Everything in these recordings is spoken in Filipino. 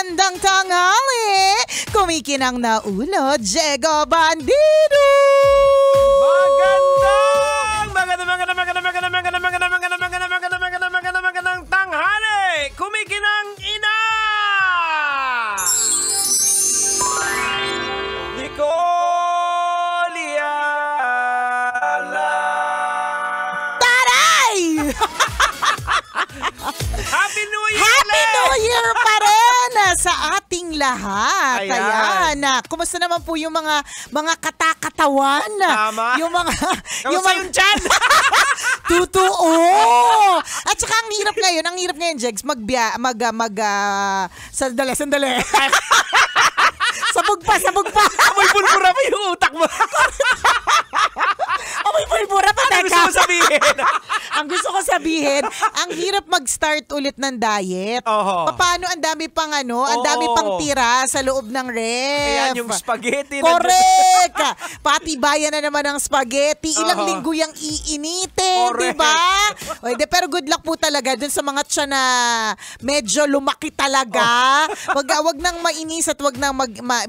Magandang tanghali! Kumikinang na ulo, Diego Bandido! Magandang tanghali! Kumikinang ina! Nicoliala! Taray! Happy New Year! Happy New Year pa rin sa ating lahat. Ayan. Kumusta naman po yung mga katakatawan? Tama. Yung mga... Kamusta yung tiyan? Totoo! At saka ang hirap ngayon, Jegs, sandali. Sabog pa. Amoy pulpura pa yung utak mo. Amoy pulbura pa, Ano gusto mo sabihin? Ang gusto ko sabihin, ang hirap mag-start ulit ng diet. Oho. Paano ang dami pang tira sa loob ng ref. Ayan yung spaghetti. Correct! Patibayan na naman ng spaghetti. Ilang Oho. linggo yung iinitin, di Correct. ba? Pero good luck po talaga dun sa mga tiyan na medyo lumaki talaga. Wag nang mainis at wag nang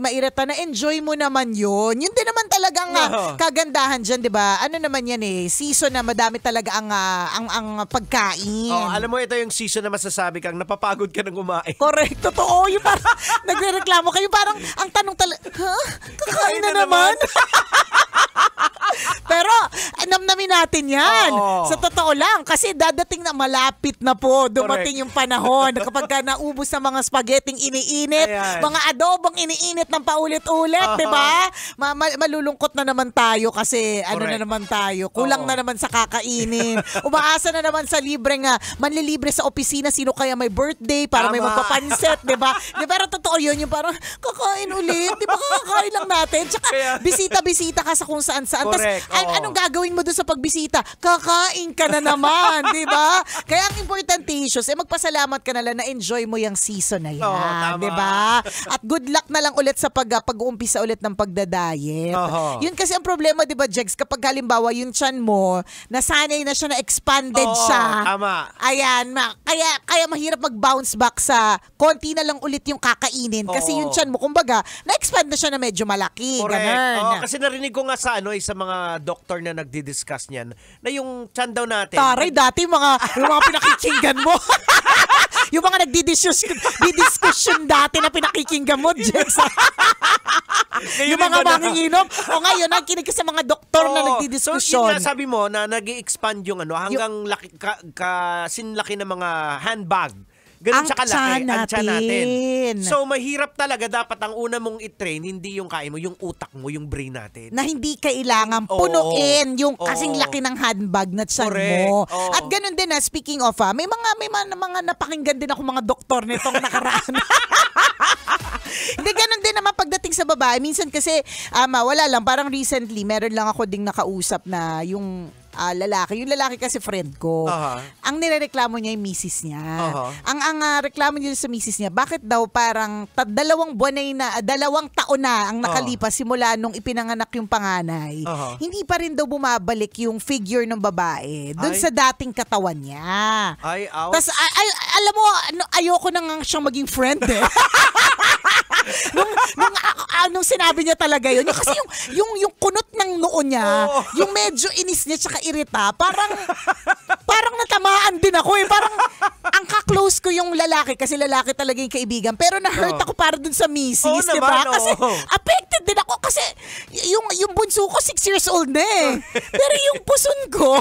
mairita na enjoy mo naman yun. Yun din naman talagang kagandahan dyan, di ba? Ano naman yan season na madami talaga ang pagkain. Alam mo, ito yung season na masasabi kang napapagod ka ng kumain. Correct, totoo. Yung parang nagre-reklamo kayo, parang ang tanong talaga, kakain na naman? Pero, namnamin natin yan. Sa totoo lang, kasi dadating na malapit na po, dumating yung panahon na kapag naubos sa mga spaghetting iniinit, mga adobong iniinit ng paulit-ulit, di ba? Malulungkot na naman tayo kasi na naman tayo, kulang na naman sa kakainin. Umaasa na naman sa manlilibre sa opisina, sino kaya may birthday para may magpapansit, di ba? Pero totoo yun, yung parang kakain ulit, di ba kakain lang natin? Tsaka bisita-bisita ka sa kung saan-saan. Anong gagawin mo doon sa pagbisita? Kakain ka na naman, di ba? Kaya ang importante issues, magpasalamat ka na lang na enjoy mo yung season na yan, di ba? At good luck na lang ulit sa pag-uumpisa ulit ng pagdadiet. Yun kasi ang problema, di ba, Jegs, kapag halimbawa yung tiyan mo, nasanay na siya, na-expanded siya. Tama. Ayan, kaya mahirap mag-bounce back sa konti na lang ulit yung kakainin kasi yung tiyan mo, kumbaga, na-expand na siya na medyo malaki. Ganun. Kasi narinig ko nga sa mga doktor na nagdi-discuss niyan na yung tiyan daw natin. Taray, dati yung mga pinakikinggan mo. Yung mga nagdi-discussion dati na pinakikinggan mo, Jex. Yung mga manginginom. O ngayon, nakikinig ka sa mga doktor na nagdi-discussion. So, yun sabi mo na nag-i-expand yung hanggang sinlaki ng mga handbag. Ganun siya kalaki, ang tiyan natin. So, mahirap talaga. Dapat ang una mong i-train, hindi yung kain mo, yung utak mo, yung brain natin. Na hindi kailangan punuin yung kasing laki ng handbag na tiyan mo. At ganun din speaking of, may mga napakinggan din ako mga doktor nitong nakaraan. Hindi, ganun din naman pagdating sa babae. Minsan kasi, wala lang, parang recently, meron lang ako ding nakausap na yung lalaki. Yung lalaki kasi friend ko. Ang nirereklamo niya yung misis niya. Ang reklamo niya sa misis niya, bakit daw parang 2 taon na ang nakalipas simula nung ipinanganak yung panganay. Hindi pa rin daw bumabalik yung figure ng babae doon sa dating katawan niya. Tapos, alam mo, ayoko na nga siyang maging friend nung sinabi niya talaga yun. Kasi yung kunot ng noo niya, yung medyo inis niya tsaka irita, parang natamaan din ako Parang ang ka-close ko yung lalaki kasi lalaki talaga yung kaibigan. Pero na-hurt ako para dun sa misis, di ba? Kasi affected din ako kasi yung bunso ko 6 years old na Pero yung puson ko,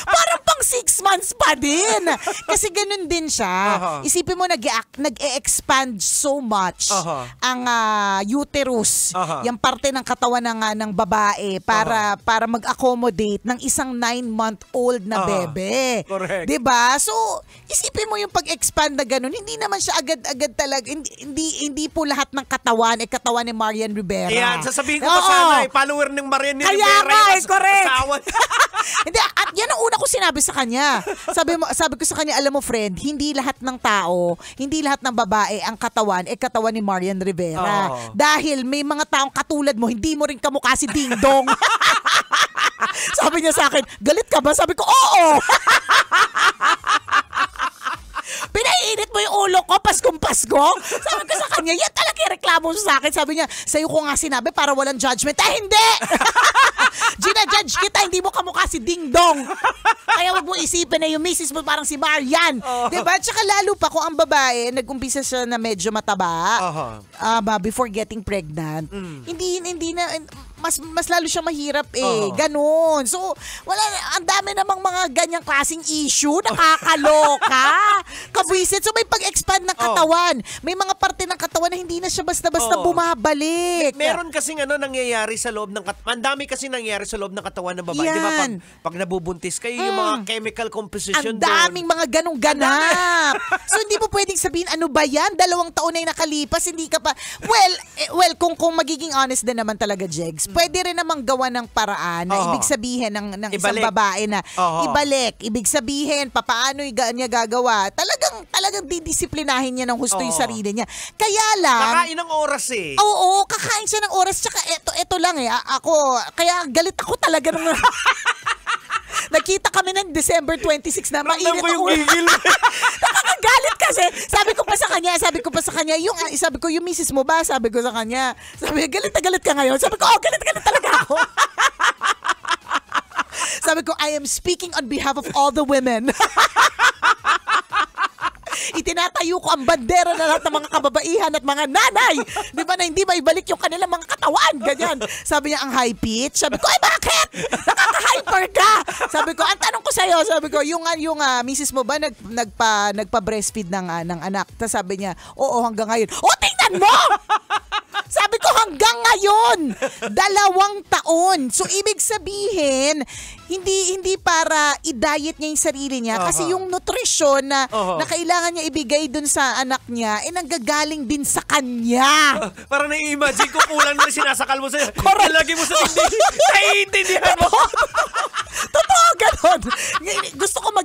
parang pang 6 months pa din. Kasi ganun din siya. Isipin mo, nag-e-expand so much ang uterus, yung parte ng katawan ng babae para mag-accommodate ng isang 9-month-old na bebe. Correct. Diba? So, isipin mo yung pag-expand na ganun, hindi naman siya agad-agad talaga, hindi po lahat ng katawan katawan ni Marian Rivera. Ayan, sasabihin ko pa sana, follower ng Marian Rivera. Kaya nga, correct. Hindi, at yan ang una ko sinabi sa kanya. Sabi ko sa kanya, alam mo friend, hindi lahat ng tao, hindi lahat ng babae ang katawan katawan ni Marian Rivera. Dahil may mga taong katulad mo, hindi mo rin kamukha si Ding Dong. Sabi niya sa akin, galit ka ba? Sabi ko, oo! Pinaiinit mo yung ulo ko, Paskong Pasko? Sabi ko sa kanya, yan talaga yung reklamo sa akin. Sabi niya, sa'yo ko nga sinabi para walang judgment. Hindi! Gina-judge kita, hindi mo kamukha si Ding Dong. Kaya wag mo isipin na yung misis mo parang si Marian. Diba? Tsaka lalo pa kung ang babae, nag-umpisa siya na medyo mataba before getting pregnant. Hindi na, mas lalo siya mahirap Ganon. So, ang dami namang mga ganyang klaseng issue, nakakaloka. Kabwisit. So, may pag-expand ng katawan. May mga parte ng katawan na hindi na siya basta-basta bumabalik. Meron kasing nangyayari sa loob ng katawan. Ang dami kasi nangyayari sa loob ng katawan ng babae. Di ba? Pag nabubuntis kayo, yung mga chemical composition ang daming mga ganong ganap. So, hindi mo pwedeng sabihin, ano ba yan? 2 taon na yung nakalipas, hindi ka pa. Well, kung magiging honest din naman talaga, Jegs, pwede rin namang gawa ng paraan na ibig sabihin ng isang babae na ibalik. Ibig sabihin, paano niya gagawa. Talagang didisiplinahin niya ng husto yung sarili niya. Kaya lang... Kakain ng oras Oo, kakain siya ng oras. Tsaka ito lang kaya galit ako talaga nung... Nakita kami ng December 26 na mainit ko yung gigil. Nakakagalit kasi. Sabi ko pa sa kanya, yung misis mo ba? Sabi ko sa kanya. Sabi, galit na galit ka ngayon. Sabi ko, galit talaga ako. Sabi ko, I am speaking on behalf of all the women. Itinatayo ko ang bandera na lahat ng mga kababaihan at mga nanay. Di ba na hindi maibalik yung kanilang mga katawan? Ganyan. Sabi niya, ang high pitch. Sabi ko, bakit? Nakaka-hyper ka. Sabi ko, ang tanong ko sa'yo, sabi ko, yung misis mo ba nagpa-breastfeed ng anak? Tapos sabi niya, oo, hanggang ngayon. Tingnan mo! Sabi ko, hanggang ngayon, 2 taon. So, ibig sabihin, hindi para i-diet niya yung sarili niya kasi yung nutrisyon na kailangan niya ibigay dun sa anak niya, nanggagaling din sa kanya. Para na-imagine ko, kulang na sinasakal mo sa'yo. Ilagay mo sa hindi. Naiintindihan mo. Totoo, ganon. Gusto ko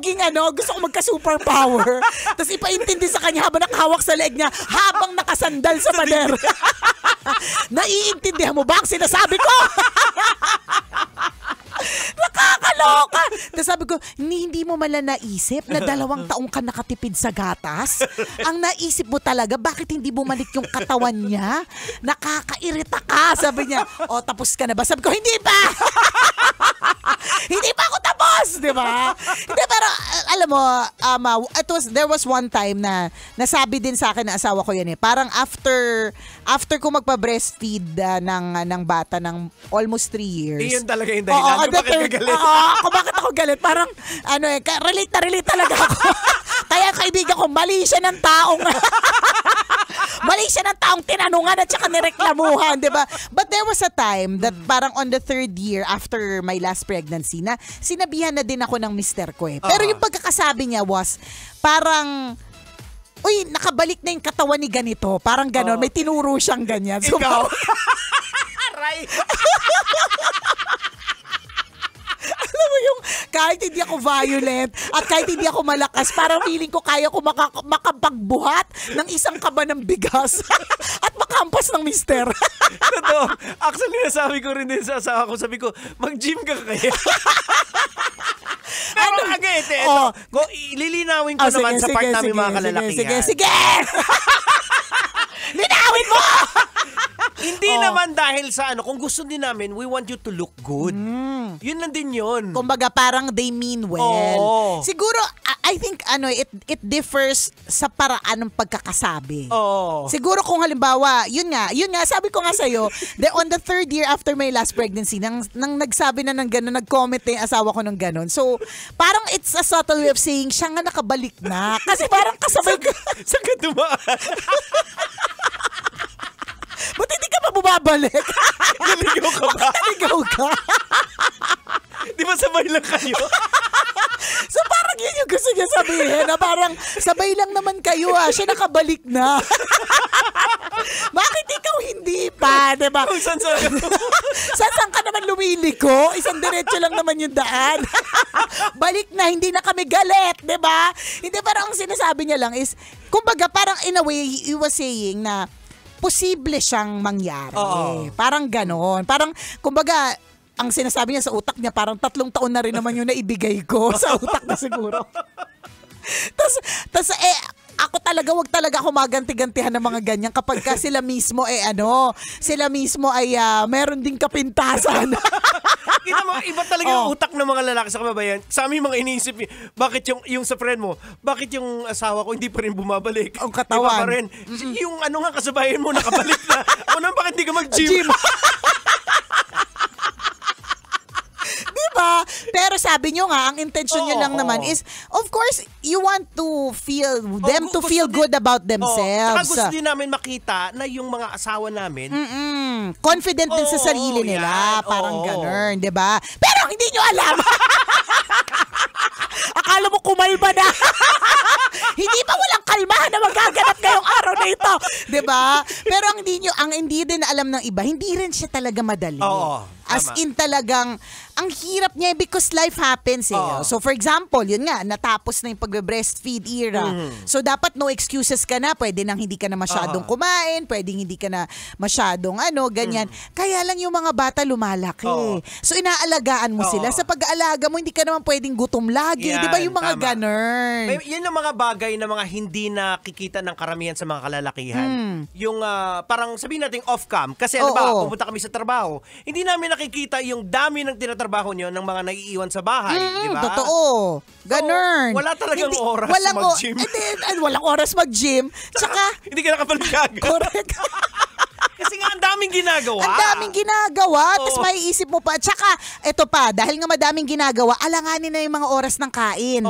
magka-superpower. Tapos ipaintindi sa kanya habang nakahawak sa leeg niya, habang nakasandal sa pader. Naiintindihan mo ba ang sinasabi ko? Nakakaloka. Tapos sabi ko, hindi mo mala naisip na 2 taong ka nakatipid sa gatas? Ang naisip mo talaga, bakit hindi bumalik yung katawan niya? Nakakairita ka. Sabi niya, tapos ka na ba? Sabi ko, hindi pa. Hindi pa ako tapos, di ba? Hindi, pero alam mo, there was one time na nasabi din sa akin na asawa ko yan Parang after ko magpa-breastfeed ng bata ng almost 3 years. Yun talaga yung dahilan. Bakit ako galit? Parang, relate talaga ako. Kaya kaibigan ko, mali siya ng taong tinanungan at saka nireklamuhan, di ba? But there was a time that parang on the 3rd year after my last pregnancy na sinabihan na din ako ng mister ko Pero yung pagkakasabi niya was parang, nakabalik na yung katawan ni ganito. Parang ganon. May tinuro siyang ganyan. So, ikaw? Aray! Alam mo yung kahit hindi ako violent at kahit hindi ako malakas, parang feeling ko kaya ko makapagbuhat ng isang kaba ng bigas at makampas ng mister. Totoo. Actually, nasabi ko rin din sa asawa ko, sabi ko, mag-gym ka kaya. Pero lilinawin ko naman sa part namin mga kalalakihan. Sige! Linawin mo! Hindi naman dahil sa kung gusto din namin, we want you to look good. Yun lang din yun. Kumbaga parang they mean well. Siguro, I think it differs sa paraan ng pagkakasabi. Siguro kung halimbawa, yun nga, sabi ko nga sa'yo, on the 3rd year after my last pregnancy, nang nagsabi na ng gano'n, nag-comment na yung asawa ko ng gano'n. So, parang it's a subtle way of saying, siya nga nakabalik na. Kasi parang kasabay ka. Saan ka dumaan? Ba't hindi ka pa bumabalik? Naligaw ka ba? Naligaw ka? Di ba sabay lang kayo? So parang yun yung gusto niya sabihin na parang sabay lang naman kayo siya nakabalik na. Bakit ikaw hindi pa? Diba? Kung saan ka naman lumiliko? Isang diretso lang naman yung daan. Balik na, hindi na kami galit. Diba? Hindi, parang ang sinasabi niya lang is, kumbaga parang in a way, he was saying na posible siyang mangyari. Parang ganon. Parang, kumbaga, ang sinasabi niya sa utak niya, parang 3 taon na rin naman yung naibigay ko sa utak na siguro. Tapos ako talaga, wag talaga ako maganti-gantihan ng mga ganyan kapag ka sila mismo ay meron ding kapintasan. Kita mo, iba talaga yung utak ng mga lalaki sa kababayan. Sa amin mga iniisip, bakit yung sa friend mo, bakit yung asawa ko hindi pa rin bumabalik? Ang katawan. Iba pa rin. Yung kasabayan mo nakabalik na. Ako naman, bakit hindi ka mag-gym? Diba? Pero sabi nyo nga, ang intention nyo lang naman is, of course, you want to feel them to feel good about themselves. Saka gusto din namin makita na yung mga asawa namin, confident din sa sarili nila. Parang ganun, diba? Pero hindi nyo alam. Akala mo kumalma na. Hindi pa walang kalmahan na magaganap ngayong araw na ito. Diba? Pero ang hindi din alam ng iba, hindi rin siya talaga madali. As in talagang, ang hirap niya because life happens eh. So for example, yun nga, natapos na yung pagbe-breastfeed era. So dapat no excuses ka na. Pwede nang hindi ka na masyadong kumain, pwedeng hindi ka na masyadong ganyan. Kaya lang yung mga bata lumalaki. So inaalagaan mo sila. Sa pag-aalaga mo, hindi ka naman pwedeng gutom lagi. Di ba yung mga ganun? Yan yung mga bagay na mga hindi nakikita ng karamihan sa mga kalalakihan. Yung parang sabihin natin off-cam. Kasi pupunta kami sa trabaho. Hindi namin nakikita yung dami ng tinatrabaho nyo ng mga naiiwan sa bahay. Diba? Totoo. Ganun. So, wala talagang oras mag-gym. Walang oras mag-gym. Tsaka, hindi ka nakapalikaga. Correct. Kasi nga, ang daming ginagawa. Ang daming ginagawa. Tapos maiisip mo pa. Tsaka, eto pa, dahil nga madaming ginagawa, alanganin na yung mga oras ng kain.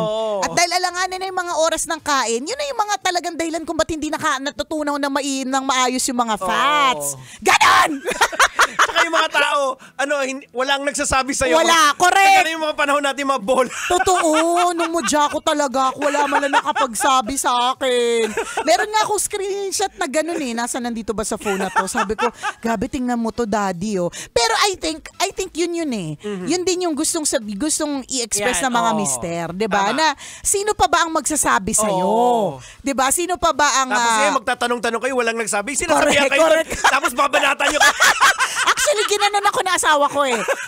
At dahil alanganin na yung mga oras ng kain, yun na yung mga talagang dahilan kung ba't hindi natutunaw ng maayos yung mga fats. Ganon! Tsaka yung mga tao, walang nagsasabi sa'yo. Wala, correct. Kaya yung mga panahon natin mga bola. Totoo, nung mudya ko talaga, wala man lang nakapagsabi sa akin. Meron nga akong screenshot na ganun nasa nandito ba sa phone na to. Sabi ko, gabi tingnan mo to daddy Pero I think yun Yun din yung gustong i-express ng mga mister, 'di ba? Na sino pa ba ang magsasabi sa iyo? 'Di ba? Sino pa ba ang Tapos magtatanong-tanong kayo, walang nagsabi. Sinasabihan kayo. Tapos babanatan niyo. Actually, ginanon ako na asawa ko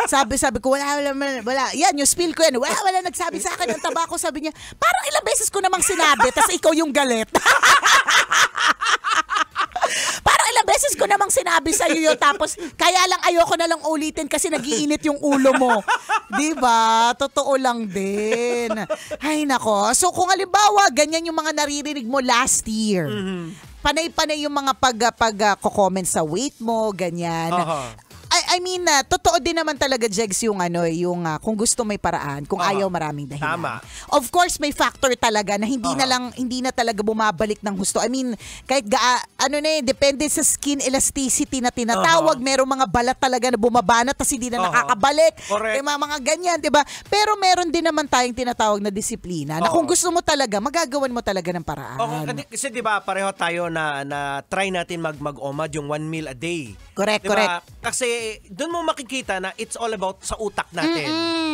Sabi ko, wala. Yan, yung spill ko yan. Wala nagsabi sa akin ng tabako. Sabi niya, parang ilang beses ko namang sinabi, tas ikaw yung galit. Parang ilang beses ko namang sinabi sa iyo tapos kaya lang ayoko na lang ulitin kasi nagiinit yung ulo mo. 'Di ba? Totoo lang din. Ay nako. So kung halimbawa ganyan yung mga naririnig mo last year. Panay-panay yung mga pag-comment sa weight mo, ganyan. I mean, totoo din naman talaga, Jegs, yung kung gusto may paraan, kung ayaw maraming dahilan. Tama. Of course, may factor talaga na hindi na talaga bumabalik ng gusto. I mean, kahit depende sa skin elasticity na tinatawag, merong mga balat talaga na bumabanat tapos hindi na nakakabalik. Correct. Mga ganyan, 'di ba? Pero meron din naman tayong tinatawag na disiplina na kung gusto mo talaga, magagawan mo talaga ng paraan. Kasi 'di ba, pareho tayo na try natin mag-OMAD yung 1 meal a day. Correct, diba? correct. Kasi doon mo makikita na it's all about sa utak natin.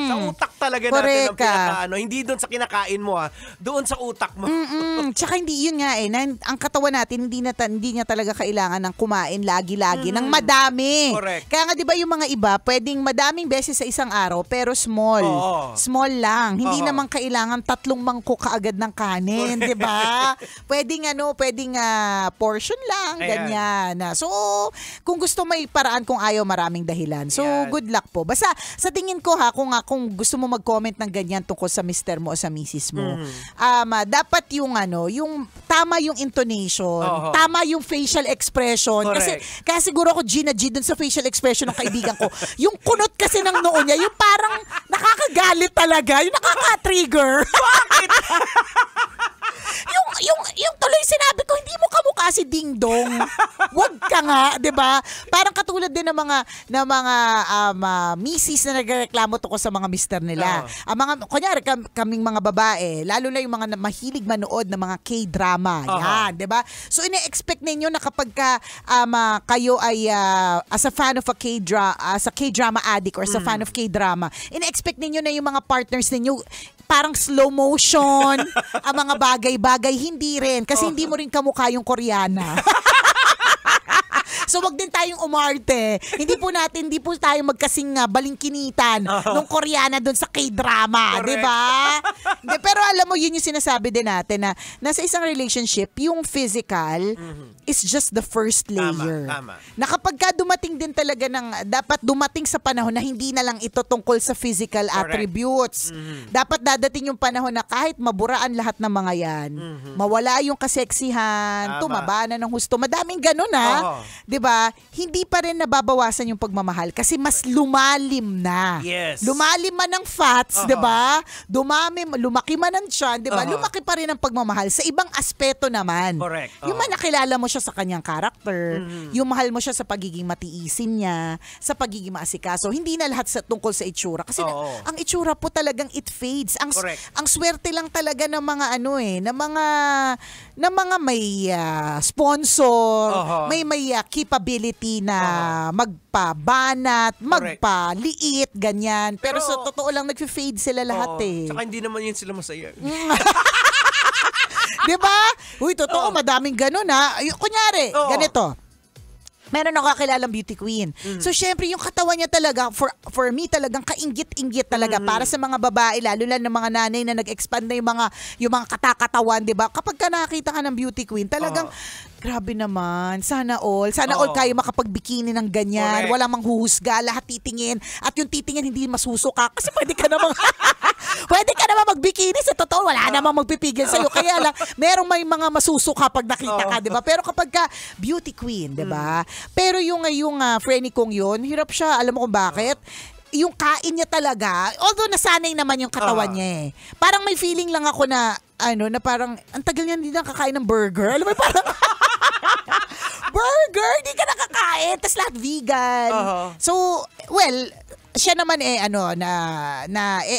Sa utak talaga correct natin ang hindi doon sa kinakain mo doon sa utak mo. Tsaka hindi yun nga ang katawan natin hindi niya talaga kailangan ng kumain lagi-lagi ng madami. Correct. Kaya nga 'di ba yung mga iba, pwedeng madaming beses sa isang araw pero small. Small lang. Hindi naman kailangan 3 mangkok kaagad ng kanin, 'di ba? Pwedeng portion lang, ganyan. So, kung gusto may paraan, kung ayaw maraming dahilan. So, good luck po. Basta sa tingin ko kung gusto mo mag-comment ng ganyan tungkol sa mister mo o sa misis mo, dapat yung tama yung intonation, tama yung facial expression. Correct. Kaya siguro ako Gina G dun sa facial expression ng kaibigan ko. Yung kunot kasi ng noo niya, yung parang nakakagalit talaga, yung nakaka-trigger. Bakit? yung tuloy sinabi ko, hindi mo kamukha si Ding Dong. Wag ka nga, 'di ba? Parang katulad din ng mga misis na nagreklamo tungkol sa mga mister nila. Ang mga kunyari kaming mga babae, lalo na yung mga mahilig manood ng mga K-drama. Yan, 'di ba? So ine-expect ninyo na kapag kayo ay as a fan of as a K-drama addict or as a fan of K-drama, ine-expect ninyo na yung mga partners ninyo parang slow motion, ang mga bagay-bagay, hindi rin. Kasi hindi mo rin kamukha yung Koreana. So wag din tayong umarte. Hindi po tayo magkasing balingkinitan nung Koreana doon sa K-drama, 'di ba? Pero alam mo, yun yung sinasabi din natin na nasa isang relationship, yung physical is just the first layer. Tama. Na kapag ka dumating din talaga dapat dumating sa panahon na hindi na lang ito tungkol sa physical attributes. Dapat dadating yung panahon na kahit maburaan lahat ng mga yan, mawala yung kaseksihan, tumaba na ng husto. Madaming ganun ha. 'Di ba? Hindi pa rin nababawasan yung pagmamahal kasi mas lumalim na. Yes. Lumalim man ng fats, 'di ba? Lumaki man ang tiyan, 'di ba? Lumaki pa rin ang pagmamahal sa ibang aspeto naman. Correct. Yung nakilala mo siya sa kanyang karakter, yung mahal mo siya sa pagiging matiisin niya, sa pagiging maasikaso. Hindi na lahat tungkol sa itsura kasi ang itsura po talagang it fades. Ang swerte lang talaga ng mga ng mga may sponsor, may capability na magpabanat, magpaliit, ganyan. Pero sa totoo lang nagfi-fade sila lahat eh. Saka hindi naman yun sila masaya. Diba? Uy, totoo, madaming ganun ha. Kunyari, ganito. Meron ako kakilalang beauty queen. So, syempre, yung katawan niya talaga, for me, talagang kainggit-inggit talaga. Para sa mga babae, lalo lang ng mga nanay na nag-expand na yung mga katakatawan, di ba? Kapag ka nakakita ka ng beauty queen, talagang, grabe naman, sana all kayo makapagbikini ng ganyan. Wala mang huhusga, lahat titingin. At yung titingin, hindi masusuka. Kasi pwede ka namang magbikini. Sa totoo, wala namang magpipigil sa'yo. Kaya lang, merong may mga masusuka pag nakita ka, di ba? Pero kapag ka beauty queen, di ba? Pero yung friend kong yun, hirap siya. Alam mo kung bakit? Yung kain niya talaga, although nasanay naman yung katawan niya eh. Parang may feeling lang ako na, na parang, ang tagal niya hindi nakakain ng burger. Alam mo, parang, burger, hindi ka nakakain. Tapos lahat vegan. So, well, siya naman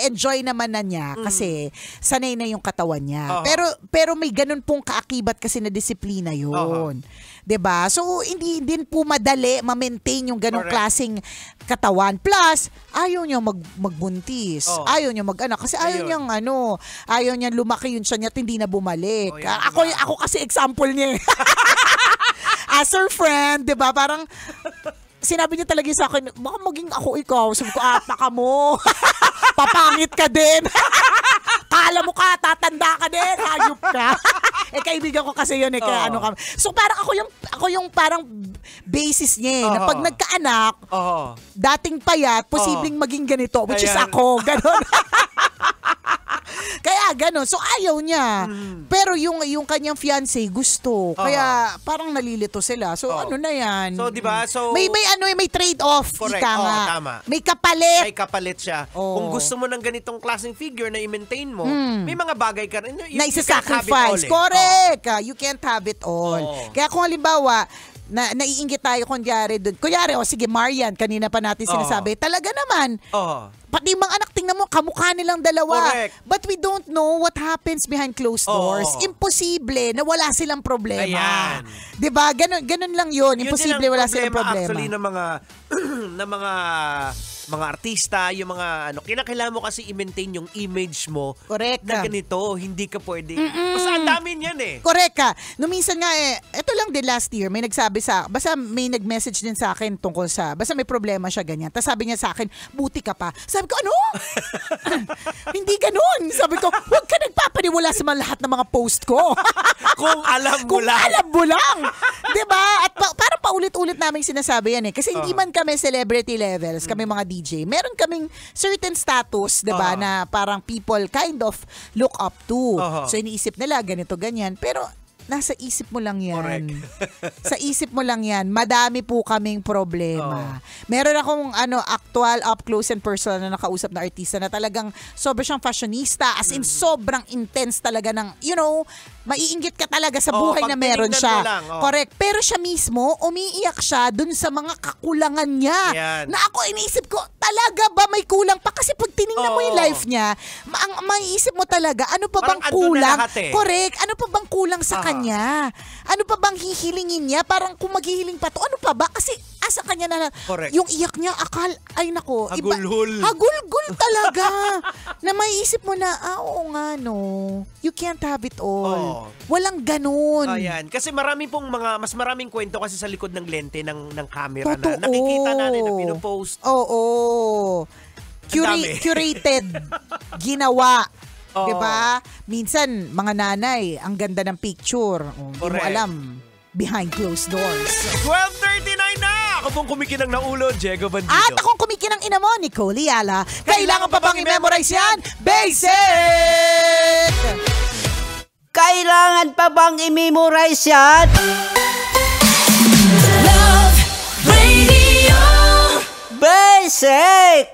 enjoy naman na niya kasi sanay na yung katawan niya. Pero may ganun pong kaakibat kasi na disiplina yun. 'Di ba? So hindi din po madali ma-maintain yung ganung klaseng katawan. Plus, ayaw niya magbuntis. Ayaw niya mag-anak kasi ayaw niyang lumaki yung tiyan niya at hindi na bumalik. Ako kasi example niya. As her friend, 'di ba? Parang sinabi niya talaga sa akin, baka maging ako ikaw. Sabi ko, taka mo. Papangit ka din. Kala mo ka, tatanda ka din. Hayop ka. Kaibigan ko kasi yun kaya kami. So parang ako yung parang basis niya na pag nagkaanak, dating payat, posibleng maging ganito, which is ako. Ganon. Kaya gano'n. So ayaw niya. Pero yung kanyang fiancé gusto. Kaya parang nalilito sila. So ano na yan? So 'di ba? So may trade-off. Correct. Ika nga. Tama. May kapalit. May kapalit siya. Kung gusto mo ng ganitong klaseng figure na i-maintain mo, may mga bagay ka rin na isa-sacrifice. Correct. You can't have it all. Kaya kung halimbawa, naiinggit tayo kunyari doon. Kunyari, sige, Marian, kanina pa natin sinasabi, talaga naman, pati yung mga anak, tingnan mo, kamukha nilang dalawa. Correct. But we don't know what happens behind closed doors. Imposible na wala silang problema. Ayan. Diba? Ganun lang yun. Imposible wala silang problema. Actually, ng mga artista, yung mga kinakailangan mo kasi i-maintain yung image mo. Correct. Na ganito, hindi ka pwede. Basta ang dami niyan eh. Correct ka. No, minsan nga ito lang din last year, may nagsabi basta may nag-message din sa akin tungkol basta may problema siya ganyan. Tapos sabi niya sa akin, buti ka pa. Sabi ko, ano? Hindi ganun. Sabi ko, huwag ka nagpapaniwala sa mga lahat ng mga post ko. Kung alam mo lang. Kung alam mo lang. Diba? At parang paulit-ulit namin sinasabi yan eh. Kasi hindi man kami celebrity levels, kami mga DJ. Meron kaming certain status, 'di ba, na parang people kind of look up to. So iniisip nila ganito ganyan, pero nasa isip mo lang yan. Correct. Sa isip mo lang yan. Madami po kaming problema. Meron akong actual up close and personal na nakausap na artista na talagang sobrang siyang fashionista, as in sobrang intense talaga ng, maiinggit ka talaga sa buhay na meron siya. Correct. Pero siya mismo, umiiyak siya dun sa mga kakulangan niya. Yan. Na ako iniisip ko, talaga ba may kulang pa? Kasi pag tinignan mo yung life niya, ang maiisip mo talaga, ano pa bang kulang? Correct. Ano pa bang kulang sa kanya? Ano pa bang hihilingin niya? Parang kung maghihiling pa to, ano pa ba? Kasi asa kanya na Correct. yung iyak niya, ay nako. Hagulhul. Hagulgul talaga. Na maiisip mo na, oo nga no, you can't have it all. Walang ganun. Ayan. Kasi mas maraming kwento kasi sa likod ng lente ng camera Totoo. na nakikita natin na pinopost. Oo. Curated. Ginawa. Diba? Minsan, mga nanay, ang ganda ng picture. Hindi mo alam, behind closed doors. 12:39 na! Ako pong kumikinang na ulo, Diego Bandido. At akong kumikinang ina mo, Nicole Ayala. Kailangan pa bang i-memorize yan? Basic! Kailangan pa bang i-memorize yan? Love Radio. Basic!